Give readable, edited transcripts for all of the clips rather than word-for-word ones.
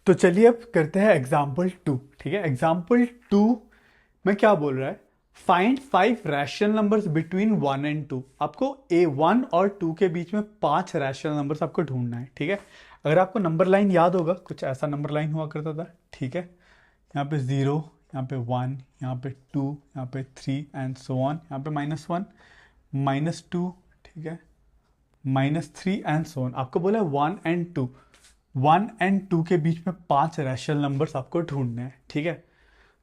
तो चलिए अब करते हैं एग्जाम्पल टू। ठीक है, एग्जाम्पल टू में क्या बोल रहा है, find five rational numbers between one and two. आपको ए वन और टू के बीच में पांच रैशनल नंबर्स आपको ढूंढना है। ठीक है, अगर आपको नंबर लाइन याद होगा, कुछ ऐसा नंबर लाइन हुआ करता था। ठीक है, यहाँ पे जीरो, यहाँ पे वन, यहाँ पे टू, यहाँ पे थ्री एंड सो ऑन, यहाँ पे -1, -2, ठीक है, -3 एंड सो ऑन। आपको बोला one and two, one and two के बीच में पांच रैशनल नंबर्स आपको ढूंढने हैं। ठीक है,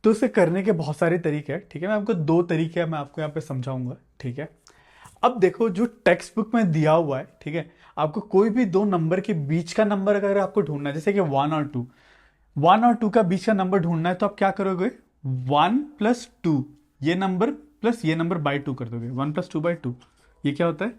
तो इसे करने के बहुत सारे तरीके हैं। ठीक है, मैं आपको दो तरीके मैं आपको यहाँ पे समझाऊंगा। ठीक है, अब देखो जो टेक्स्ट बुक में दिया हुआ है, ठीक है, आपको कोई भी दो नंबर के बीच का नंबर अगर आपको ढूंढना है, जैसे कि वन और टू का बीच का नंबर ढूंढना है, तो आप क्या करोगे, वन प्लस टू ये नंबर प्लस ये नंबर बाई टू कर दोगे। 1 + 2/2 ये क्या होता है,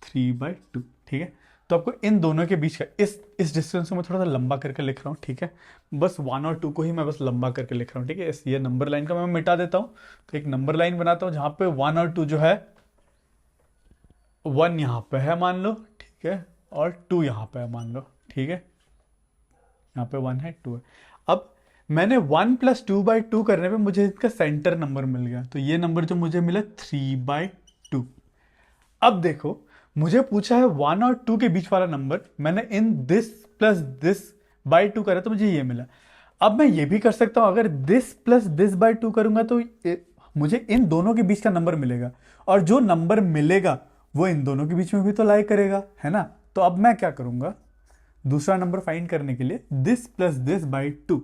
3/2। ठीक है, तो आपको इन दोनों के बीच का इस डिस्टेंस को मैं थोड़ा सा लंबा करके लिख रहा हूँ। ठीक है, बस वन और टू को ही मैं बस लंबा करके लिख रहा हूँ। ठीक है, इस ये नंबर लाइन का मैं मिटा देता हूँ, तो एक नंबर लाइन बनाता हूँ जहाँ पे वन और टू जो है, वन यहाँ पे है मान लो, ठीक है, और टू यहाँ पे है मान लो। ठीक है, यहाँ पे वन है, टू है। अब मैंने 1 + 2/2 करने पे मुझे इसका सेंटर नंबर मिल गया, तो ये नंबर जो मुझे मिला 3/2। अब देखो, मुझे पूछा है वन और टू के बीच वाला नंबर, मैंने in this plus this by two करा तो मुझे ये मिला। अब मैं ये भी कर सकता हूं, अगर this plus this by two करूंगा तो मुझे इन दोनों के बीच का नंबर मिलेगा, और जो नंबर मिलेगा वो इन दोनों के बीच में भी तो लाई करेगा, है ना। तो अब मैं क्या करूंगा, दूसरा नंबर फाइंड करने के लिए this plus this by two.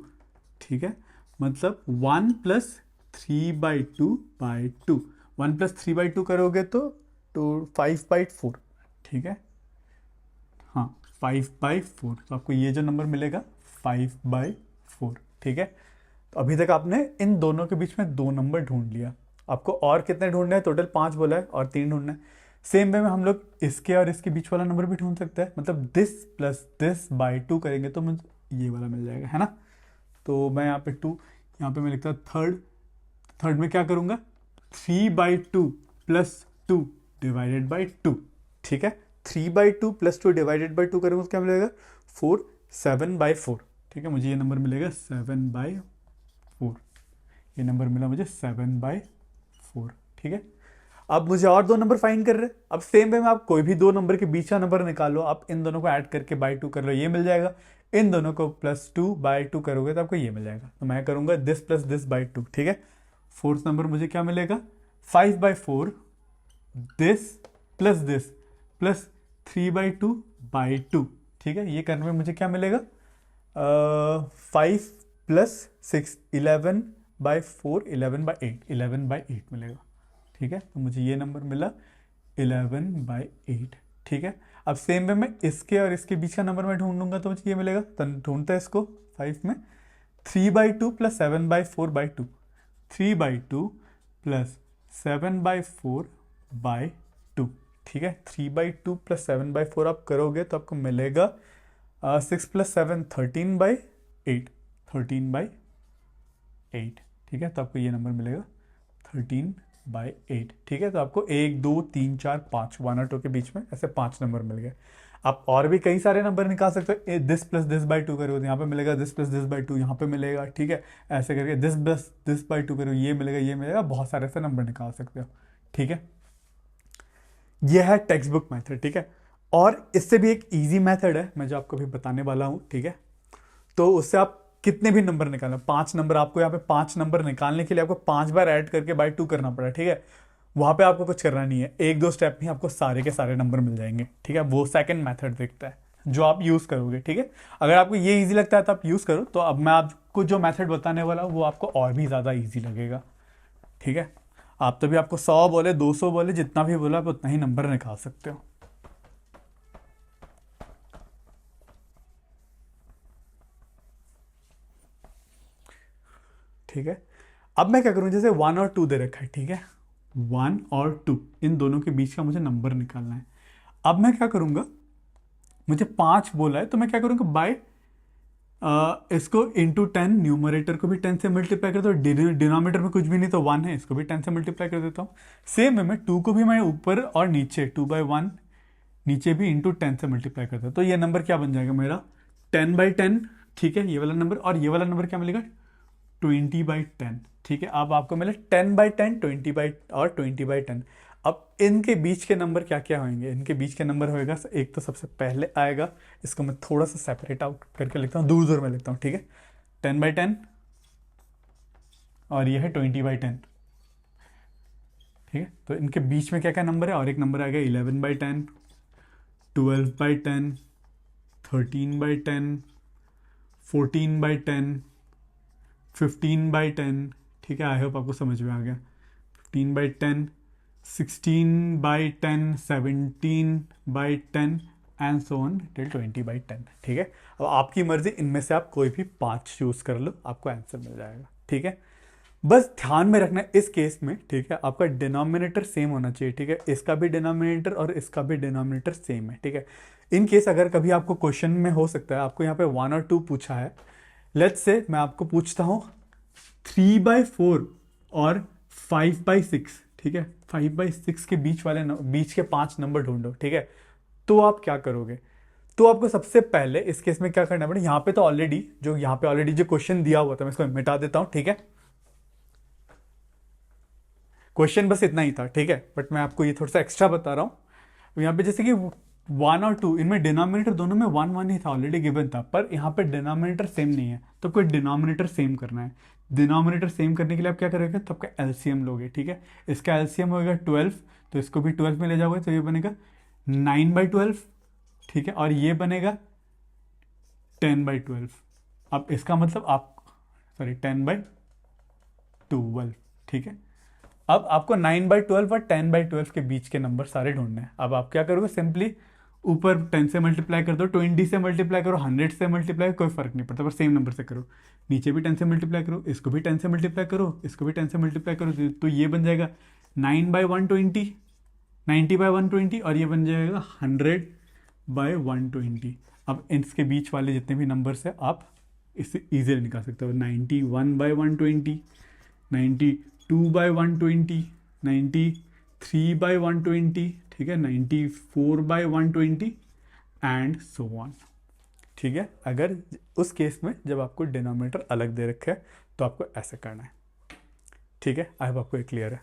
ठीक है, मतलब 1 + 3/2/2, 1 + 3/2 करोगे तो 5/4। ठीक है, हाँ 5/4, तो आपको ये जो नंबर मिलेगा 5/4। ठीक है, तो अभी तक आपने इन दोनों के बीच में दो नंबर ढूंढ लिया। आपको और कितने ढूंढने हैं, टोटल 5 बोला है और 3 ढूंढना है। सेम वे में हम लोग इसके और इसके बीच वाला नंबर भी ढूंढ सकते हैं, मतलब this plus this by two करेंगे तो मुझे ये वाला मिल जाएगा, है ना। तो मैं यहाँ पे टू, यहाँ पे मैं लिखता थर्ड, थर्ड में क्या करूँगा, 3/2 + 2 डिवाइडेड बाई 2। ठीक है, 3/2 + 2 डिवाइडेड बाई 2 करूँगा तो क्या मिलेगा, 4, 7/4। ठीक है, मुझे ये नंबर मिलेगा 7/4। ये नंबर मिला मुझे 7/4। ठीक है, अब मुझे और दो नंबर फाइंड कर रहे हैं। अब सेम वे में आप कोई भी दो नंबर के बीच का नंबर निकालो, आप इन दोनों को ऐड करके बाई टू कर लो, ये मिल जाएगा। इन दोनों को +2/2 करोगे तो आपको ये मिल जाएगा। तो मैं करूंगा this plus this by two. ठीक है, फोर्थ नंबर मुझे क्या मिलेगा, 5/4 दिस प्लस दिस प्लस 3/2/2। ठीक है, ये करने में मुझे क्या मिलेगा, 5 + 6 11/4, 11/8, 11/8 मिलेगा। ठीक है, तो मुझे ये नंबर मिला 11/8। ठीक है, अब सेम वे में इसके और इसके बीच का नंबर मैं ढूंढूंगा तो मुझे ये मिलेगा, तो ढूंढता है इसको 5 में, 3/2 + 7/4/2, 3/2 + 7/4/2। ठीक है, 3/2 + 7/4 आप करोगे तो आपको मिलेगा 6 + 7 13/8, 13/8। ठीक है, तो आपको ये नंबर मिलेगा 13/8। ठीक है, तो आपको 1 2 3 4 5, वन और टू के बीच में ऐसे 5 नंबर मिल गए। आप और भी कई सारे नंबर निकाल सकते हो, this plus this by two करो तो यहाँ पे मिलेगा, this plus this by two यहाँ पे मिलेगा। ठीक है, ऐसे करके this plus this by two करो, ये मिलेगा, ये मिलेगा, बहुत सारे ऐसे नंबर निकाल सकते हो। ठीक है, ये है टेक्स्ट बुक मेथड। ठीक है, और इससे भी एक इजी मेथड है मैं जो आपको भी बताने वाला हूँ। ठीक है, तो उससे आप कितने भी नंबर निकालना, 5 नंबर, आपको यहाँ पे 5 नंबर निकालने के लिए आपको 5 बार ऐड करके बाई 2 करना पड़ा। ठीक है, वहां पे आपको कुछ करना नहीं है, एक दो स्टेप में आपको सारे के सारे नंबर मिल जाएंगे। ठीक है, वो सेकंड मेथड दिखता है जो आप यूज करोगे। ठीक है, अगर आपको ये इजी लगता है तो आप यूज करो, तो अब मैं आपको जो मेथड बताने वाला हूँ वो आपको और भी ज्यादा इजी लगेगा। ठीक है, आप तभी आपको 100 बोले 200 बोले जितना भी बोला आप उतना ही नंबर निकाल सकते हो। ठीक है, अब मैं क्या करूं, जैसे 1 और 2 दे रखा है। ठीक है, 1 और 2 इन दोनों के बीच का मुझे नंबर निकालना है। अब मैं क्या करूंगा, मुझे 5 बोला है तो मैं क्या करूंगा, बाय इसको इंटू 10, न्यूमरेटर को भी 10 से मल्टीप्लाई करता हूँ, डिनोमिनेटर में कुछ भी नहीं तो 1 है, इसको भी 10 से मल्टीप्लाई कर देता हूँ। सेम है, मैं 2 को भी मैं ऊपर और नीचे 2/1 नीचे भी इंटू 10 से मल्टीप्लाई करता हूँ, तो ये नंबर क्या बन जाएगा मेरा, 10/10 ठीक है, ये वाला नंबर, और ये वाला नंबर क्या मिलेगा 20/10। ठीक है, अब आपको मिले 10/10, 20 और 20/10। अब इनके बीच के नंबर क्या क्या होंगे, इनके बीच के नंबर होएगा, एक तो सबसे पहले आएगा, इसको मैं थोड़ा सा सेपरेट आउट करके लिखता हूँ, दूर दूर में लिखता हूँ, ठीक है, 10/10 और ये है 20/10। ठीक है, तो इनके बीच में क्या क्या नंबर है, और एक नंबर आएगा 11/10, 12/10, 13/10, 14/10, 15/10। ठीक है, आई होप आपको समझ में आ गया। 15/10, 16/10, 17/10 एंड सो ऑन टिल 20/10। ठीक है, अब आपकी मर्जी, इनमें से आप कोई भी 5 चूज कर लो, आपको आंसर मिल जाएगा। ठीक है, बस ध्यान में रखना इस केस में, ठीक है, आपका डिनोमिनेटर सेम होना चाहिए। ठीक है, इसका भी डिनोमिनेटर और इसका भी डिनोमिनेटर सेम है। ठीक है, इन केस अगर कभी आपको क्वेश्चन में हो सकता है, आपको यहाँ पे 1 और 2 पूछा है, लेट्स से मैं आपको पूछता हूँ 3/4 और 5/6। ठीक है, 5/6 के बीच वाले बीच के 5 नंबर ढूंढो। ठीक है, तो आप क्या करोगे, तो आपको सबसे पहले इस केस में क्या करना पड़ेगा, यहाँ पे तो ऑलरेडी जो क्वेश्चन दिया हुआ था, मैं इसको मिटा देता हूँ। ठीक है, क्वेश्चन बस इतना ही था। ठीक है, बट मैं आपको ये थोड़ा सा एक्स्ट्रा बता रहा हूँ। यहाँ पे जैसे कि 1 और 2, इनमें डिनोमिनेटर दोनों में 1 1 ही था, ऑलरेडी गिवन था, पर यहाँ पे डिनोमिनेटर सेम नहीं है, तो कोई डिनोमिनेटर सेम करना है। डिनोमिनेटर सेम करने के लिए आप क्या करोगे, तो आपका एलसीएम लोगे। ठीक है, इसका एलसीएम होगा 12, तो इसको भी 12 में ले जाओगे, तो ये बनेगा 9/12। ठीक है, और ये बनेगा 10/12। अब इसका मतलब आप, सॉरी, 10/12। ठीक है, अब आपको 9/12 और 10/12 के बीच के नंबर सारे ढूंढने हैं। अब आप क्या करोगे, सिंपली ऊपर 10 से मल्टीप्लाई कर दो, 20 से मल्टीप्लाई करो, 100 से मल्टीप्लाई, कोई फर्क नहीं पड़ता, पर सेम नंबर से करो। नीचे भी 10 से मल्टीप्लाई करो, इसको भी 10 से मल्टीप्लाई करो, इसको भी 10 से मल्टीप्लाई करो, तो ये बन जाएगा 9/120, 90/120, और ये बन जाएगा 100/120। अब इसके बीच वाले जितने भी नंबर्स है आप इससे इजीली निकाल सकते हो, 91/120, 92/120, 93/120, ठीक है, 94/120 एंड सो ऑन। ठीक है, अगर उस केस में जब आपको डिनोमिनेटर अलग दे रखा है, तो आपको ऐसे करना है। ठीक है, आई होप आपको ये क्लियर है।